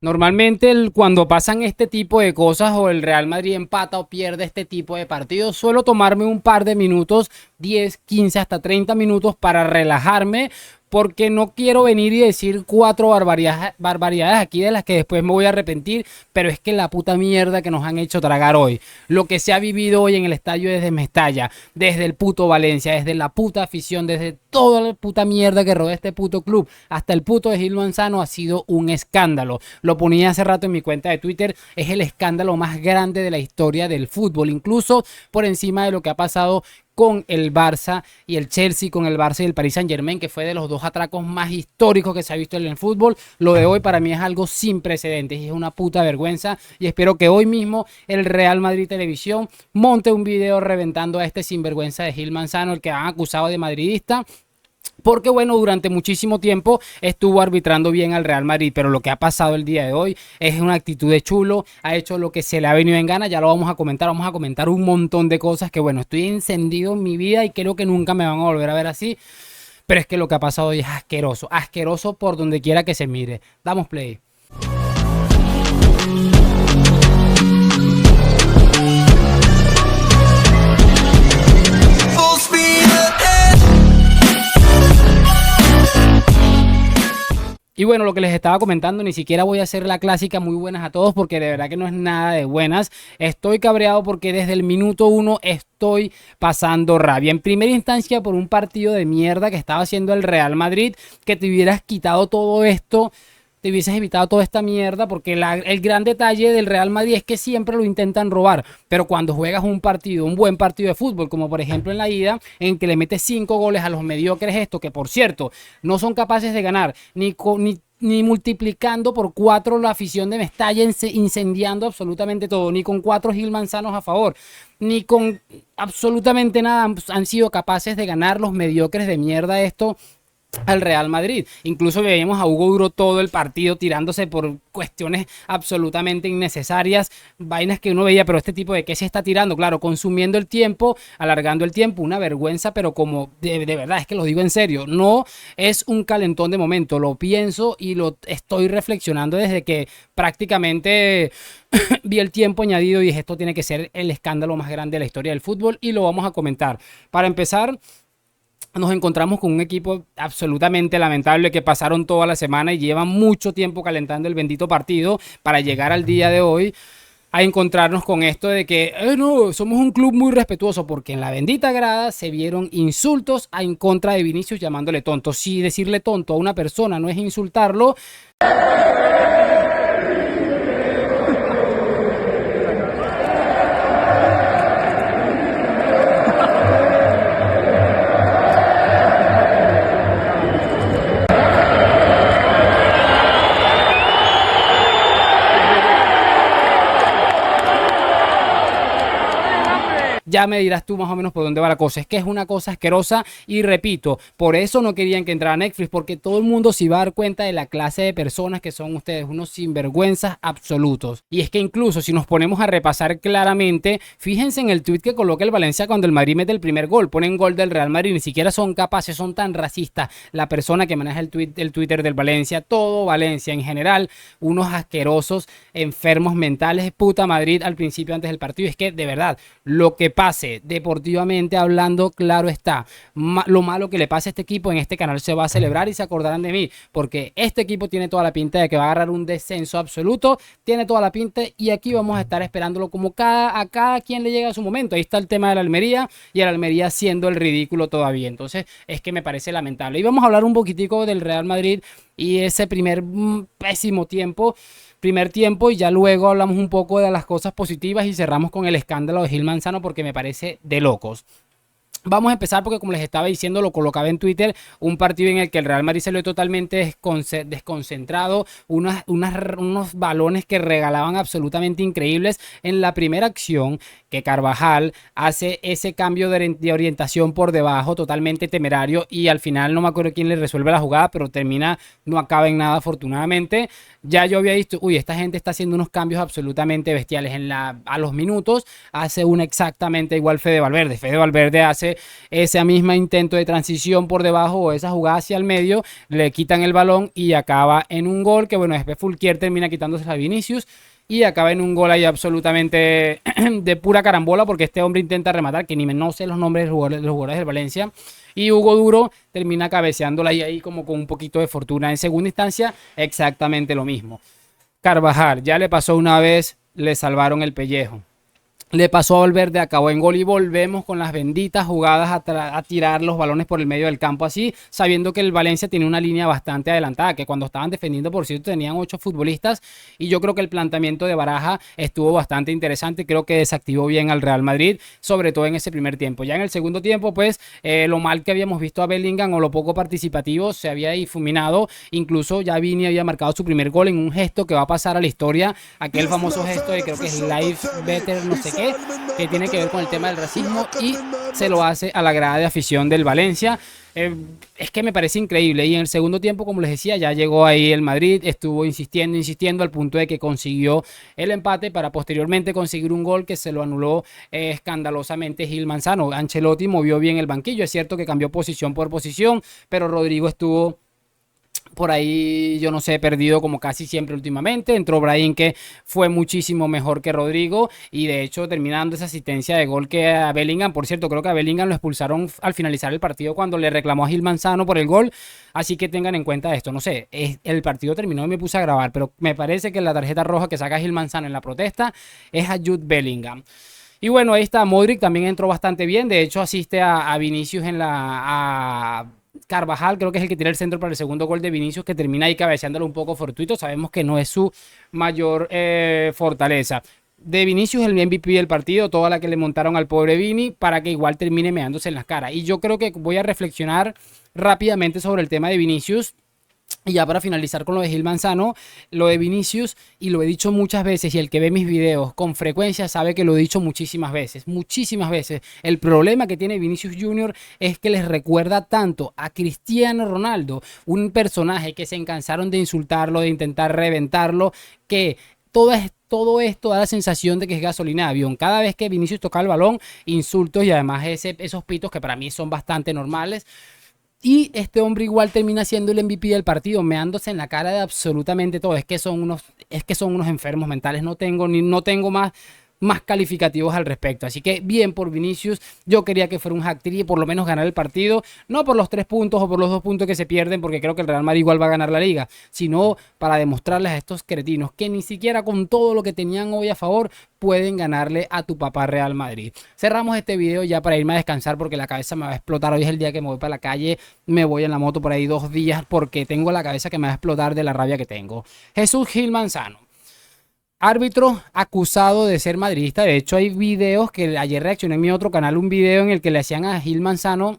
Normalmente cuando pasan este tipo de cosas o el Real Madrid empata o pierde este tipo de partidos, suelo tomarme un par de minutos, 10, 15, hasta 30 minutos para relajarme, porque no quiero venir y decir cuatro barbaridades aquí de las que después me voy a arrepentir, pero es que la puta mierda que nos han hecho tragar hoy, lo que se ha vivido hoy en el estadio desde Mestalla, desde el puto Valencia, desde la puta afición, desde toda la puta mierda que rodea este puto club, hasta el puto de Gil Manzano, ha sido un escándalo. Lo ponía hace rato en mi cuenta de Twitter, es el escándalo más grande de la historia del fútbol, incluso por encima de lo que ha pasado con el Barça y el Chelsea, con el Barça y el Paris Saint-Germain, que fue de los dos atracos más históricos que se ha visto en el fútbol. Lo de hoy para mí es algo sin precedentes y es una puta vergüenza, y espero que hoy mismo el Real Madrid Televisión monte un video reventando a este sinvergüenza de Gil Manzano, el que han acusado de madridista, porque bueno, durante muchísimo tiempo estuvo arbitrando bien al Real Madrid, pero lo que ha pasado el día de hoy es una actitud de chulo, ha hecho lo que se le ha venido en gana, ya lo vamos a comentar un montón de cosas que bueno, estoy encendido en mi vida y creo que nunca me van a volver a ver así, pero es que lo que ha pasado hoy es asqueroso, asqueroso por donde quiera que se mire. Damos play. Y bueno, lo que les estaba comentando, ni siquiera voy a hacer la clásica muy buenas a todos, porque de verdad que no es nada de buenas. Estoy cabreado porque desde el minuto uno estoy pasando rabia. En primera instancia por un partido de mierda que estaba haciendo el Real Madrid, que te hubieras quitado todo esto, te hubieses evitado toda esta mierda, porque el gran detalle del Real Madrid es que siempre lo intentan robar, pero cuando juegas un partido, un buen partido de fútbol, como por ejemplo en la ida, en que le metes 5 goles a los mediocres, esto que por cierto no son capaces de ganar ni multiplicando por 4 la afición de Mestalla, incendiando absolutamente todo, ni con 4 Gil Manzanos a favor, ni con absolutamente nada han sido capaces de ganar los mediocres de mierda esto al Real Madrid. Incluso veíamos a Hugo Duro todo el partido tirándose por cuestiones absolutamente innecesarias, vainas que uno veía, pero este tipo de qué se está tirando, claro, consumiendo el tiempo, alargando el tiempo, una vergüenza, pero como de verdad, es que lo digo en serio, no es un calentón de momento, lo pienso y lo estoy reflexionando desde que prácticamente vi el tiempo añadido y dije, esto tiene que ser el escándalo más grande de la historia del fútbol, y lo vamos a comentar. Para empezar, nos encontramos con un equipo absolutamente lamentable, que pasaron toda la semana y llevan mucho tiempo calentando el bendito partido para llegar al día de hoy a encontrarnos con esto de que no, somos un club muy respetuoso, porque en la bendita grada se vieron insultos en contra de Vinicius llamándole tonto. Si decirle tonto a una persona no es insultarlo, ya me dirás tú más o menos por dónde va la cosa. Es que es una cosa asquerosa, y repito, por eso no querían que entrara Netflix, porque todo el mundo se iba a dar cuenta de la clase de personas que son ustedes, unos sinvergüenzas absolutos. Y es que incluso si nos ponemos a repasar claramente, fíjense en el tweet que coloca el Valencia cuando el Madrid mete el primer gol, ponen gol del Real Madrid, ni siquiera son capaces, son tan racistas la persona que maneja el Twitter del Valencia, todo Valencia en general, unos asquerosos, enfermos mentales, puta Madrid al principio antes del partido. Es que de verdad, lo que pase deportivamente hablando, claro está, lo malo que le pase a este equipo en este canal se va a celebrar y se acordarán de mí, porque este equipo tiene toda la pinta de que va a agarrar un descenso absoluto, tiene toda la pinta, y aquí vamos a estar esperándolo como a cada quien le llega a su momento. Ahí está el tema de la Almería, y el Almería haciendo el ridículo todavía. Entonces es que me parece lamentable, y vamos a hablar un poquitico del Real Madrid y ese pésimo primer tiempo, y ya luego hablamos un poco de las cosas positivas y cerramos con el escándalo de Gil Manzano, porque me parece de locos. Vamos a empezar porque, como les estaba diciendo, lo colocaba en Twitter, un partido en el que el Real Madrid se lo totalmente desconcentrado, unos balones que regalaban absolutamente increíbles. En la primera acción, que Carvajal hace ese cambio de orientación por debajo, totalmente temerario, y al final no me acuerdo quién le resuelve la jugada, pero no acaba en nada afortunadamente. Ya yo había visto, uy, esta gente está haciendo unos cambios absolutamente bestiales. A los minutos hace una exactamente igual Fede Valverde. Fede Valverde hace hace ese mismo intento de transición por debajo o esa jugada hacia el medio, le quitan el balón y acaba en un gol que, bueno, después Fulquier termina quitándose a Vinicius y acaba en un gol ahí absolutamente de pura carambola, porque este hombre intenta rematar, que ni me no sé los nombres de los jugadores del Valencia, y Hugo Duro termina cabeceándola ahí como con un poquito de fortuna. En segunda instancia, exactamente lo mismo. Carvajal, ya le pasó una vez, le salvaron el pellejo. Le pasó a Valverde, acabó en gol y volvemos con las benditas jugadas a tirar los balones por el medio del campo así, sabiendo que el Valencia tiene una línea bastante adelantada, que cuando estaban defendiendo, por cierto, tenían 8 futbolistas y yo creo que el planteamiento de Baraja estuvo bastante interesante, creo que desactivó bien al Real Madrid, sobre todo en ese primer tiempo. Ya en el segundo tiempo, pues, lo mal que habíamos visto a Bellingham o lo poco participativo se había difuminado, incluso ya Vini había marcado su primer gol en un gesto que va a pasar a la historia, aquel famoso gesto de creo que es Life Better, no sé qué, que tiene que ver con el tema del racismo y se lo hace a la grada de afición del Valencia. Es que me parece increíble y en el segundo tiempo, como les decía, ya llegó ahí el Madrid, estuvo insistiendo al punto de que consiguió el empate para posteriormente conseguir un gol que se lo anuló escandalosamente Gil Manzano. Ancelotti movió bien el banquillo, es cierto que cambió posición por posición, pero Rodrigo estuvo por ahí, yo no sé, perdido como casi siempre últimamente. Entró Brahim, que fue muchísimo mejor que Rodrigo y de hecho terminando esa asistencia de gol que a Bellingham, por cierto, creo que a Bellingham lo expulsaron al finalizar el partido cuando le reclamó a Gil Manzano por el gol, así que tengan en cuenta esto. No sé, el partido terminó y me puse a grabar, pero me parece que la tarjeta roja que saca Gil Manzano en la protesta es a Jude Bellingham. Y bueno, ahí está, Modric también entró bastante bien, de hecho asiste a Vinicius en la... Carvajal creo que es el que tira el centro para el segundo gol de Vinicius, que termina ahí cabeceándolo un poco fortuito. Sabemos que no es su mayor fortaleza. De Vinicius el MVP del partido, toda la que le montaron al pobre Vini para que igual termine meándose en las caras. Y yo creo que voy a reflexionar rápidamente sobre el tema de Vinicius. Y ya para finalizar con lo de Gil Manzano, lo de Vinicius, y lo he dicho muchas veces, y el que ve mis videos con frecuencia sabe que lo he dicho muchísimas veces, muchísimas veces. El problema que tiene Vinicius Junior es que les recuerda tanto a Cristiano Ronaldo, un personaje que se cansaron de insultarlo, de intentar reventarlo, que todo esto da la sensación de que es gasolina de avión. Cada vez que Vinicius toca el balón, insultos y además esos pitos que para mí son bastante normales. Y este hombre igual termina siendo el MVP del partido, meándose en la cara de absolutamente todo. Es que son unos enfermos mentales. No tengo más calificativos al respecto. Así que bien por Vinicius. Yo quería que fuera un hat-trick y por lo menos ganar el partido. No por los 3 puntos o por los 2 puntos que se pierden, porque creo que el Real Madrid igual va a ganar la liga, sino para demostrarles a estos cretinos que ni siquiera con todo lo que tenían hoy a favor pueden ganarle a tu papá Real Madrid. Cerramos este video ya para irme a descansar porque la cabeza me va a explotar. Hoy es el día que me voy para la calle, me voy en la moto por ahí 2 días porque tengo la cabeza que me va a explotar de la rabia que tengo. Jesús Gil Manzano, árbitro acusado de ser madridista. De hecho hay videos que ayer reaccioné en mi otro canal, un video en el que le hacían a Gil Manzano,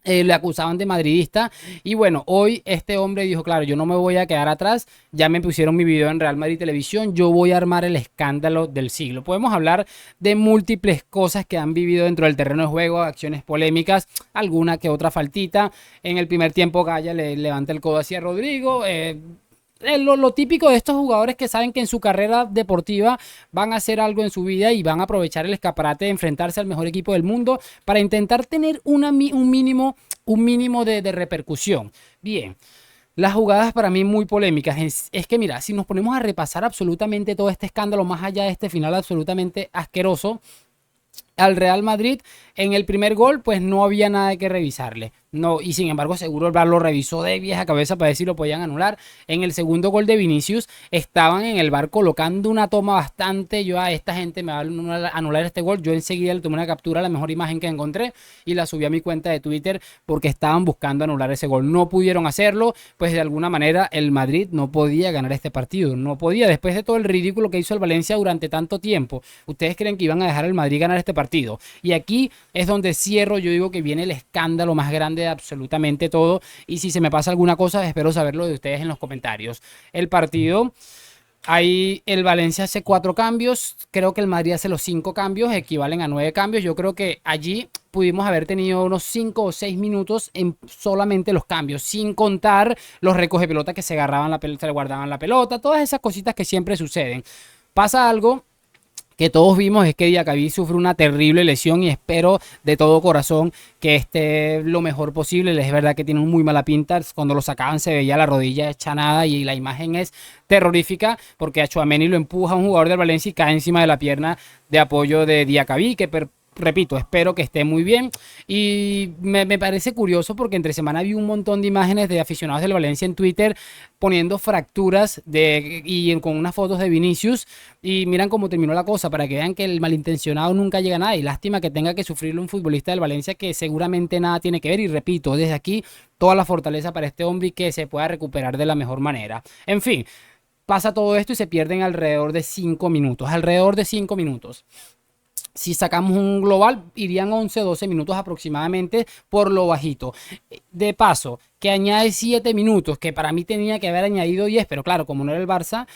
le acusaban de madridista. Y bueno, hoy este hombre dijo, claro, yo no me voy a quedar atrás, ya me pusieron mi video en Real Madrid Televisión, yo voy a armar el escándalo del siglo. Podemos hablar de múltiples cosas que han vivido dentro del terreno de juego, acciones polémicas, alguna que otra faltita. En el primer tiempo Gaya le levanta el codo hacia Rodrigo, lo típico de estos jugadores que saben que en su carrera deportiva van a hacer algo en su vida y van a aprovechar el escaparate de enfrentarse al mejor equipo del mundo para intentar tener un mínimo de repercusión. Bien, las jugadas para mí muy polémicas. Es que mira, si nos ponemos a repasar absolutamente todo este escándalo, más allá de este final absolutamente asqueroso, al Real Madrid en el primer gol pues no había nada que revisarle. No, y sin embargo seguro el VAR lo revisó de vieja cabeza para ver si lo podían anular. En el segundo gol de Vinicius estaban en el VAR colocando una toma bastante, yo a esta gente me va a anular este gol. Yo enseguida le tomé una captura, la mejor imagen que encontré, y la subí a mi cuenta de Twitter porque estaban buscando anular ese gol. No pudieron hacerlo, pues de alguna manera el Madrid no podía ganar este partido. No podía, después de todo el ridículo que hizo el Valencia durante tanto tiempo. ¿Ustedes creen que iban a dejar al Madrid ganar este partido? Y aquí es donde cierro, yo digo que viene el escándalo más grande de absolutamente todo, y si se me pasa alguna cosa espero saberlo de ustedes en los comentarios. El partido, ahí el Valencia hace 4 cambios, creo que el Madrid hace los 5 cambios, equivalen a 9 cambios. Yo creo que allí pudimos haber tenido unos 5 o 6 minutos en solamente los cambios, sin contar los recoge pelota que se agarraban la pelota, se le guardaban la pelota, todas esas cositas que siempre suceden. Pasa algo que todos vimos es que Diacabí sufre una terrible lesión y espero de todo corazón que esté lo mejor posible. Es verdad que tiene un muy mala pinta. Cuando lo sacaban se veía la rodilla hecha nada y la imagen es terrorífica porque a Tchouaméni lo empuja un jugador del Valencia y cae encima de la pierna de apoyo de Diacabí, que repito, espero que esté muy bien. Y me parece curioso porque entre semana vi un montón de imágenes de aficionados del Valencia en Twitter poniendo fracturas y con unas fotos de Vinicius. Y miran cómo terminó la cosa para que vean que el malintencionado nunca llega a nada. Y lástima que tenga que sufrirlo un futbolista del Valencia que seguramente nada tiene que ver. Y repito, desde aquí toda la fortaleza para este hombre y que se pueda recuperar de la mejor manera. En fin, pasa todo esto y se pierden alrededor de 5 minutos. Alrededor de 5 minutos. Si sacamos un global, irían 11, 12 minutos aproximadamente por lo bajito. De paso, que añade 7 minutos, que para mí tenía que haber añadido 10, pero claro, como no era el Barça,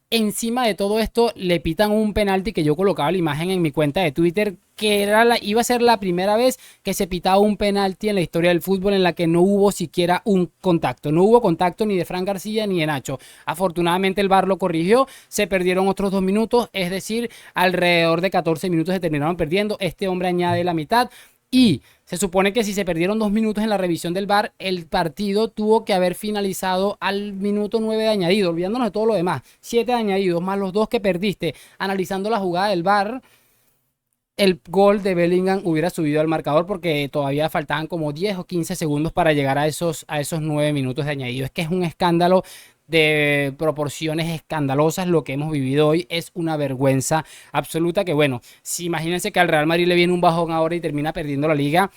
encima de todo esto le pitan un penalti que yo colocaba la imagen en mi cuenta de Twitter, que iba a ser la primera vez que se pitaba un penalti en la historia del fútbol en la que no hubo siquiera un contacto. No hubo contacto ni de Fran García ni de Nacho. Afortunadamente el VAR lo corrigió, se perdieron otros 2 minutos, es decir, alrededor de 14 minutos se terminaron perdiendo. Este hombre añade la mitad. Y se supone que si se perdieron 2 minutos en la revisión del VAR, el partido tuvo que haber finalizado al minuto 9 de añadido, olvidándonos de todo lo demás. 7 de añadidos más los 2 que perdiste. Analizando la jugada del VAR, el gol de Bellingham hubiera subido al marcador porque todavía faltaban como 10 o 15 segundos para llegar a esos 9 minutos de añadido. Es que es un escándalo de proporciones escandalosas lo que hemos vivido hoy. Es una vergüenza absoluta que, bueno, si imagínense que al Real Madrid le viene un bajón ahora y termina perdiendo la liga,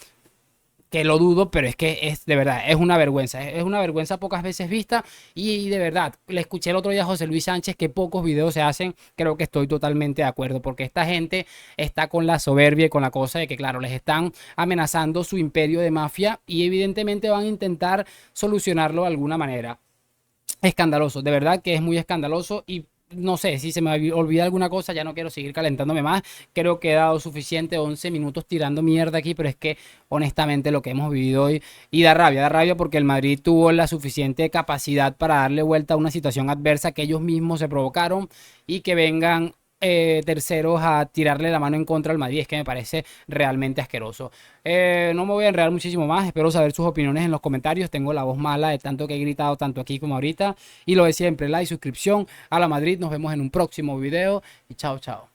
que lo dudo, pero es que es de verdad, es una vergüenza. Es una vergüenza pocas veces vista y de verdad, le escuché el otro día a José Luis Sánchez que pocos videos se hacen. Creo que estoy totalmente de acuerdo porque esta gente está con la soberbia y con la cosa de que, claro, les están amenazando su imperio de mafia y evidentemente van a intentar solucionarlo de alguna manera. Escandaloso, de verdad que es muy escandaloso y no sé, si se me olvida alguna cosa, ya no quiero seguir calentándome más. Creo que he dado suficiente 11 minutos tirando mierda aquí, pero es que honestamente lo que hemos vivido hoy y da rabia porque el Madrid tuvo la suficiente capacidad para darle vuelta a una situación adversa que ellos mismos se provocaron y que vengan terceros a tirarle la mano en contra al Madrid. Es que me parece realmente asqueroso. No me voy a enredar muchísimo más. Espero saber sus opiniones en los comentarios. Tengo la voz mala de tanto que he gritado tanto aquí como ahorita. Y lo de siempre, like, suscripción a la Madrid. Nos vemos en un próximo video y chao, chao.